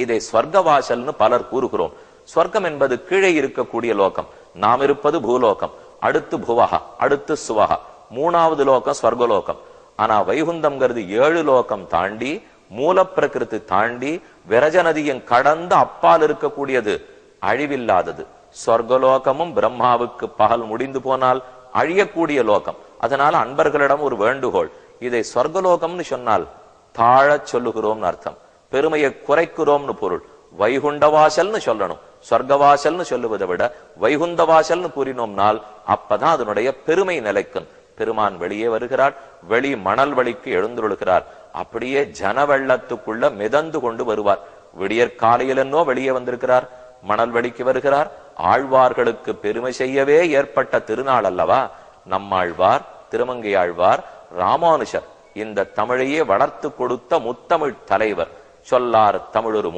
இதை ஸ்வர்க்கவாசல்னு பலர் கூறுகிறோம். ஸ்வர்க்கம் என்பது கீழே இருக்கக்கூடிய லோகம். நாம் இருப்பது பூலோகம், அடுத்து புவஹா, அடுத்து சுவஹா, மூணாவது லோகம் ஸ்வர்கலோகம். ஆனா வைகுந்தம்ங்கிறது 7 லோகம் தாண்டி, மூல பிரகிருதி தாண்டி, விரஜ நதியும் கடந்து அப்பால் இருக்கக்கூடியது, அழிவில்லாதது. சொர்க்கலோகமும் பிரம்மாவுக்கு பகல் முடிந்து போனால் அழியக்கூடிய லோகம். அதனால அன்பர்களிடம் ஒரு வேண்டுகோள், இதை சொர்க்கலோகம்னு சொன்னால் தாழ சொல்லுகிறோம்னு அர்த்தம், பெருமையை குறைக்கிறோம்னு பொருள். வைகுண்டவாசல்னு சொல்லணும். சொர்க்கவாசல்னு சொல்லுவதை விட வைகுந்தவாசல்னு கூறினோம்னால் அப்பதான் அதனுடைய பெருமை நிலைக்கும். பெருமான் வெளியே வருகிறார், வெளி மணல் வழிக்கு எழுந்துள்ளுகிறார். அப்படியே ஜன வெள்ளத்துக்குள்ள மிதந்து கொண்டு வருவார். விடியற்காலையிலன்னோ வெளியே வந்திருக்கிறார், மணல் வழிக்கு வருகிறார். ஆழ்வார்களுக்கு பெருமை செய்யவே ஏற்பட்ட திருநாள் அல்லவா நம்மாழ்வார், திருமங்கை ஆழ்வார், ராமானுஷர். இந்த தமிழையே வளர்த்து கொடுத்த முத்தமிழ் தலைவர். சொல்லார் தமிழொரு